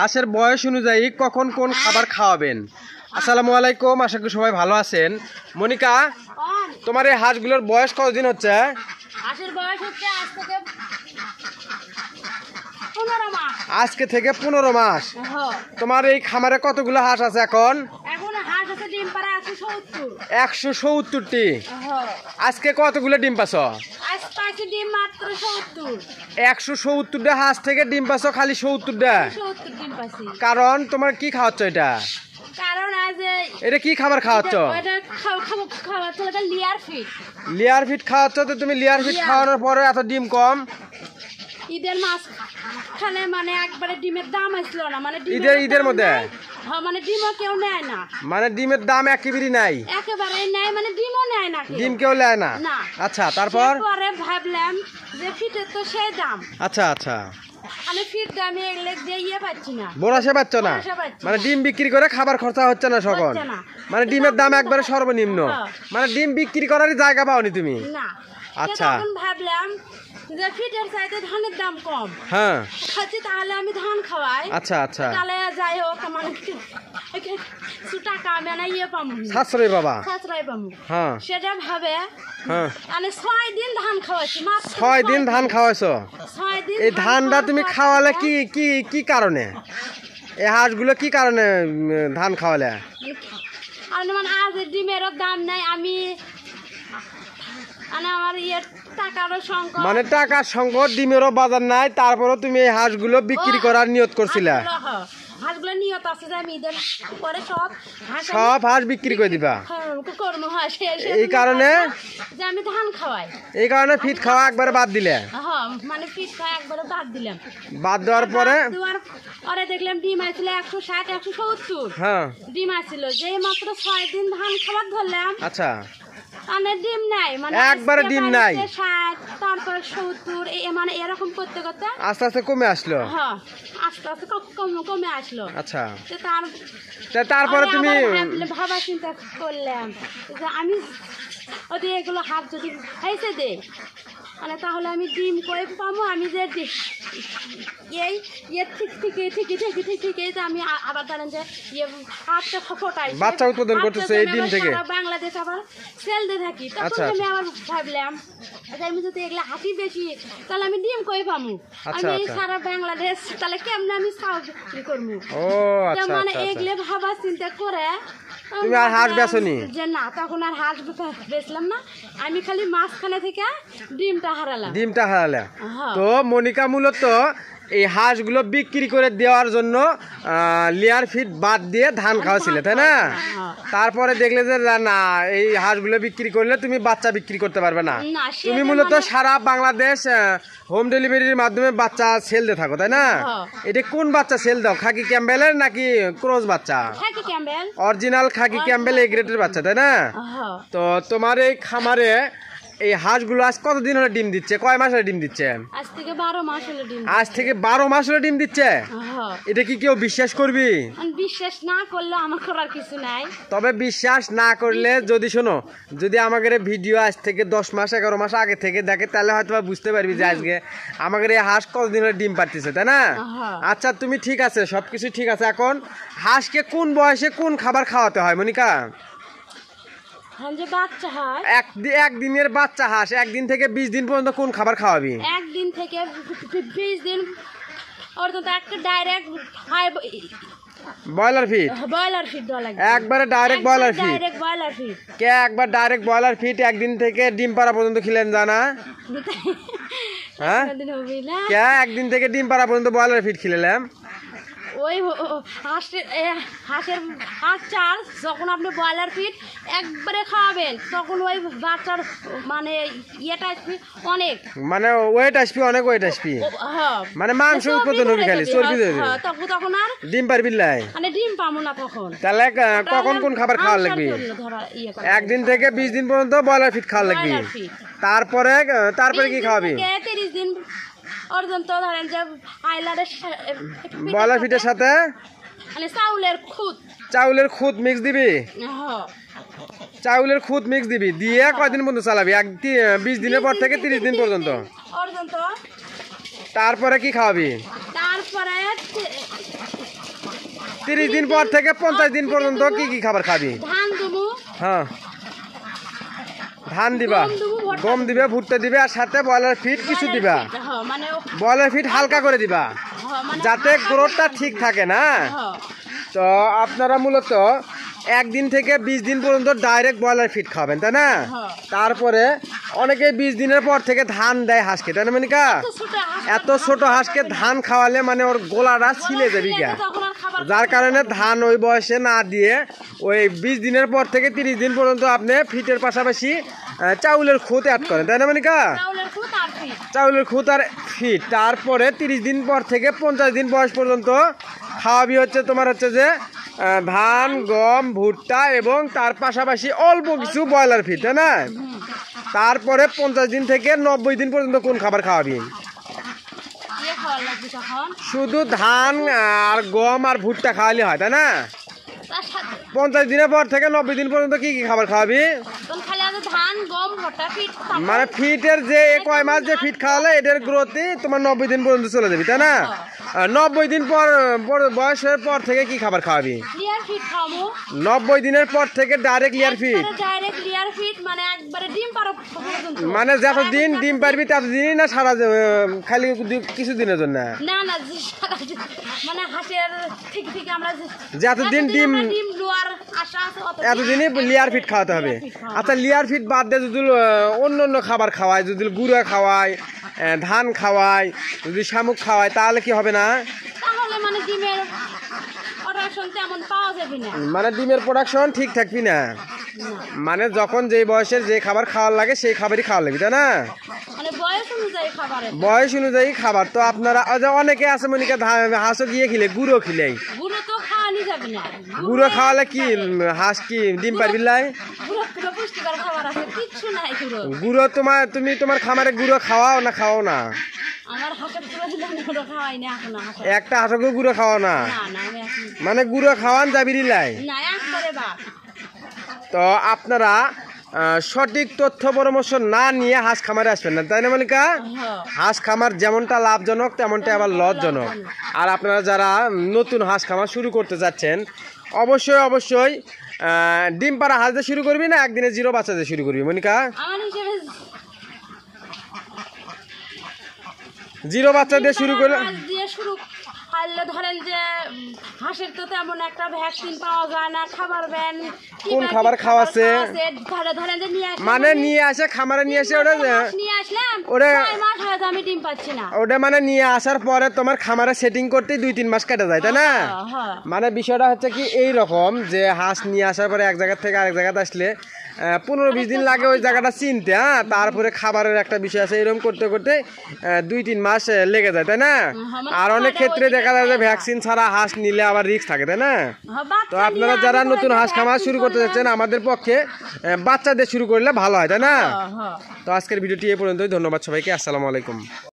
হাঁসের বয়স অনুযায়ী কখন কোন খাবার খাওয়াবেন। আসসালামু আলাইকুম, আশা করি সবাই ভালো আছেন। মনিকা, তোমার এই হাঁসগুলোর বয়স কতদিন হচ্ছে? হাঁসের বয়স হচ্ছে আজকে থেকে 15 মাস। তোমার এই খামারে কতগুলো হাঁস আছে এখন? এখন হাঁস আছে ডিম পাড়া 170টি। আজকে কতগুলো ডিম পাচ্ছ? আজ পাইছি ডিম মাত্র 70। 170টা হাঁস থেকে ডিম পাচ্ছ খালি 70টা? 70 ডিম পাইছি। কারণ তোমার কি খাওয়াচ্ছ এটা? কারণ আজ এটা কি খাবার খাওয়াচ্ছ? এটা খাওয়াচ্ছ এটা লেয়ার ফিড। লেয়ার ফিড খাওয়াচ্ছ, তো তুমি লেয়ার ফিড খাওয়ানোর পরে এত ডিম কম? ঈদের মাস খানে মানে একবারে ডিমের দাম আসলো না, মানে ঈদের মধ্যে মানে ডিমও কেউ নেয় না, মানে ডিমের দাম একেবারেই নাই, একেবারে নাই, মানে ডিমও নেয় না, ডিম কেউ নেয় না। আচ্ছা, তারপর পরে ভাবলাম যে ফিটের তো সেই দাম। আচ্ছা আচ্ছা, আমি ফিট দামে এগুলো দিয়ে পাচ্ছি না, বোনাসে পাচ্ছ না, মানে ডিম বিক্রি করে খাবার খরচা হচ্ছে না সকল, মানে ডিমের দাম একবারে সর্বনিম্ন, মানে ডিম বিক্রি করারই জায়গা পাওনি তুমি না। আচ্ছা, তখন ভাবলাম যে ফিটের চাইতে ধানের দাম কম, হ্যাঁ খাচ্ছি, তাহলে আমি ধান খাওয়াই। আচ্ছা আচ্ছা, তাহলে যাই হোক মানে কিছু টাকা আমি না পাবো, সাশ্রয় বাবা, সাশ্রয় পাবো, হ্যাঁ সেটা ভাবে হ্যাঁ মানে 6 দিন ধান খাওয়াইছি, মাত্র 6 দিন ধান খাওয়াইছো। 6 দিন এই ধানটা তুমি খাওয়ালে কি কি কি কারণে? এই হাঁসগুলো কি কারণে ধান খাওয়ালে? আর মানে আজ ডিমেরও দাম নাই, আমি আমার টাকারও সংকট, মানে টাকার সংকট, ডিমেরও বাজার নাই, তারপরও তুমি এই হাঁসগুলো বিক্রি করার নিয়ত করছিলা? হাঁসগুলো নিয়ত আছে যে আমি ঈদের পরে সব হাঁস বিক্রি করে দিবা, কর্ম হয় এই কারণে যে আমি ধান খাওয়াই, এই কারণে ফিট খাওয়া একবারে বাদ দিলে? হ্যাঁ, মানে ফিট খাওয়া একবারে বাদ দিলাম। বাদ দেওয়ার পরে দেখলাম ডিম আসছিল 160 170, হ্যাঁ ডিম আসছিল, যে মাত্র 6 দিন ধান খাবার ধরলাম। আচ্ছা, মানে ডিম নাই, মানে একবারে ডিম নাই, 60 তারপরে 70, মানে এরকম করতে করতে আস্তে আস্তে কমে আসলো। হ্যাঁ, আস্তে আস্তে কমে আসলো। আচ্ছা, তারপরে তুমি ভাবা চিন্তা করলাম যে আমি ওদের এগুলো হাত যদি খাইছে দে, মানে তাহলে আমি ডিম করে পাবো, আমি যে ঠিক আমি আবার ধরেন যে হাতটা ফোটাই বাচ্চা উৎপাদন করতেছে এই ডিম থেকে, বাংলাদেশ আবার সেল দিয়ে থাকি। তখন আমি আবার ভাবলাম আমি যদি এগুলো হাতি বেশি তাহলে আমি ডিম করে পাবো, আমি সারা বাংলাদেশ তাহলে কেমন আমি সাহায্য করবো, মানে এগুলো ভাবা চিন্তা করে তুমি আর হাঁস বেচনি যে না, তখন আর হাঁস বেচলাম না, আমি খালি মাঝখানে থেকে ডিমটা হারালে। তো মনিকা মূলত এই হাঁসগুলো বিক্রি করে দেওয়ার জন্য লেয়ার ফিড বাদ দিয়ে ধান খাওয়াছিল, তাই না? তারপরে দেখলে যে না, এই হাঁসগুলো বিক্রি করলে তুমি বাচ্চা বিক্রি করতে পারবে না, তুমি মূলত সারা বাংলাদেশ হোম ডেলিভারির মাধ্যমে বাচ্চা সেল দিয়ে থাকো, তাই না? এটা কোন বাচ্চা সেল দাও, খাকি ক্যাম্বেলের নাকি ক্রস বাচ্চা? অরিজিনাল খাকি ক্যাম্বেল এই গ্রেডের বাচ্চা, তাই না? তো তোমার এই খামারে এই হাঁসগুলো আজ কতদিন হলে ডিম দিচ্ছে, কয় মাস হলে ডিম দিচ্ছে? আজ থেকে 12 মাস হলে ডিম, আজ থেকে 12 মাস হলে ডিম দিচ্ছে। এটা কি কেউ বিশ্বাস করবি? বিশ্বাস না করলে আমার করার কিছু নাই, তবে বিশ্বাস না করলে যদি শোনো, যদি আমাদের ভিডিও আজ থেকে 10 মাস 11 মাস আগে থেকে দেখে, তাহলে হয়তো বুঝতে পারবি যে আজকে আমাদের এই হাঁস কতদিন হলে ডিম পাড়তেছে, তাই না? আচ্ছা, তুমি ঠিক আছে, সবকিছু ঠিক আছে। এখন হাঁসকে কোন বয়সে কোন খাবার খাওয়াতে হয় মনিকা? একদিনের বাচ্চা হাঁস 1 দিন থেকে 20 দিন পর্যন্ত কোন খাবার খাওয়াবি? 1 দিন থেকে 20 দিন পর্যন্ত একটা ডাইরেক্ট ব্রয়লার ফিড দেওয়া লাগে, একবারে ডাইরেক্ট ব্রয়লার ফিড। কে একবার ডাইরেক্ট ব্রয়লার ফিড 1 দিন থেকে ডিম পাড়া পর্যন্ত খেলেন জানা? হ্যাঁ, কে 1 দিন থেকে ডিম পাড়া পর্যন্ত ব্রয়লার ফিড খেলেলাম? ওই হাঁস চাল যখন আপনি ব্রয়লার ফিড একবারে খাওয়াবেন, তখন ওই বাচ্চার মানে ইয়েটা আসবে অনেক, মানে ওয়েট আসবে অনেক, ওয়েট আসবে, মানে মাংস উৎপাদন হবে, খালি চর্বি দেবে, তখন আর ডিম পারবি না, মানে ডিম পাবো না তখন। তাহলে কখন কোন খাবার খাওয়া লাগবে? 1 দিন থেকে 20 দিন পর্যন্ত ব্রয়লার ফিড খাওয়া লাগবে, তারপরে কি খাওয়াবি? 30 দিন পর্যন্ত ধরেন যে ব্রয়লার ফিডের সাথে মানে চাউলের খুদ মিক্স দিবি, চাউলের খুদ মিক্স দিবি, দিয়ে কয়দিন পর্যন্ত চালাবি? 20 দিনের পর থেকে 30 দিন পর্যন্ত। তারপরে কি খাওয়াবি? তারপরে 30 দিন পর থেকে 50 দিন পর্যন্ত কি কি খাবার খাবি? ধান দেবো, হ্যাঁ, ধান দিবা, গম দিবে, ভুট্টা দিবে, আর সাথে ব্রয়লার ফিড কিছু দিবা। মানে ব্রয়লার ফিড হালকা করে দিবা যাতে গ্রোথটা ঠিক থাকে না। তো আপনারা মূলত 1 দিন থেকে 20 দিন পর্যন্ত ডাইরেক্ট ব্রয়লার ফিড খাবেন, তাই না? তারপরে অনেকে 20 দিনের পর থেকে ধান দেয় হাঁসকে, তাই না মনিকা? এত ছোট হাঁসকে ধান খাওয়ালে মানে ওর গোলাটা ছিলে যাবে গা, যার কারণে ধান ওই বয়সে না দিয়ে ওই 20 দিনের পর থেকে 30 দিন পর্যন্ত আপনি ফিটের পাশাপাশি চাউলের খুদ অ্যাড করেন, তাই না মনিকা? চাউলের খুদ আর ফিট। তারপরে 30 দিন পর থেকে 50 দিন বয়স পর্যন্ত খাওয়াবি হচ্ছে তোমার হচ্ছে যে ধান, গম, ভুট্টা এবং তার পাশাপাশি অল্প কিছু ব্রয়লার ফিড, তাই না? তারপরে 50 দিন থেকে 90 দিন পর্যন্ত কোন খাবার খাওয়াবি? শুধু ধান আর গম আর ভুট্টা খাওয়ালে হয়, তাই না? 50 দিনের পর থেকে 90 দিন পর্যন্ত কি কি খাবার খাওয়াবি? মানে ফিটের যে কয় মাস যে ফিট খাওয়ালে এটার গ্রোথই তোমার 90 দিন পর্যন্ত চলে যাবে, তাই না? 90 দিন পর বয়সের পর থেকে কি খাবার খাওয়াবি? 90 দিনের পর থেকে ডাইরেক্ট লিয়ার ফিট, মানে যতদিন ডিম পারবি ততদিনই না সারা খালি কিছু দিনের জন্য? যতদিন ডিম এতদিনই লিয়ার ফিট খাওয়াতে হবে। আচ্ছা, লিয়ার ফিট বাদ দিয়ে যদি অন্য অন্য খাবার খাওয়ায়, যদি গুঁড়া খাওয়ায়, ধান খাওয়ায়, যদি শামুক খাওয়ায়, তাহলে কি হবে না? মানে ডিমের প্রোডাকশন ঠিক থাকবি না? মানে যখন যে বয়সের যে খাবার খাওয়ার লাগে সেই খাবারই খাওয়া লাগবে, তাই না? বয়স অনুযায়ী খাবার। তো আপনারা অনেকে আছে মনিকা হাঁসও গিয়ে খিলে গুঁড়ো খিলে, গুঁড়ো খাওয়ালে কি হাঁস কি ডিম পারবি? গুঁড়ো তুমি তোমার খামারে গুঁড়ো খাওয়াও না? খাওয়াও না? একটা হাঁসকে গুঁড়ো খাওয়াও না? মানে গুঁড়ো খাওয়ান যাবি লাই? তো আপনারা সঠিক তথ্য পরামর্শ না নিয়ে হাঁস খামারে আসবেন না, তাই না মনিকা? হাঁস খামার যেমনটা লাভজনক তেমনটা আবার লসজনক। আর আপনারা যারা নতুন হাঁস খামার শুরু করতে যাচ্ছেন অবশ্যই অবশ্যই ডিম পাড়া হাঁস দিয়ে শুরু করবি না একদিনে 0 বাচ্চা দিয়ে শুরু করবি মনিকা? 0 বাচ্চা দিয়ে শুরু করলে ধরেন যে হাঁসের তো তেমন একটা ভ্যাকসিন পাওয়া যায় না, খাবার ব্যান কোন খাবার খাওয়াছে মানে নিয়ে আসে খামারে নিয়ে আসে আমি ডিম পাচ্ছি না, ওটা মানে নিয়ে আসার পরে তোমার খামারে সেটিং করতে 2-3 মাস কেটে যায়, তাই না? মানে বিষয়টা হচ্ছে কি এই রকম যে হাঁস নিয়ে আসার পরে এক জায়গা থেকে আরেক জায়গাতে আসলে 15-20 দিন লাগে ওই জায়গাটা চিনতে। হ্যাঁ, তারপরে খাবারের একটা বিষয় আছে, এরকম করতে করতে 2-3 মাস লেগে যায়, তাই না? আর অনেক ক্ষেত্রে দেখা যায় যে ভ্যাকসিন ছাড়া হাঁস নিলে আবার রিস্ক থাকে, তাই না? তো আপনারা যারা নতুন হাঁস খামার শুরু করতে যাচ্ছেন আমাদের পক্ষে বাচ্চাদের শুরু করলে ভালো হয়, তাই না? তো আজকের ভিডিওটি এই পর্যন্তই। ধন্যবাদ সবাইকে। আসসালামু আলাইকুম।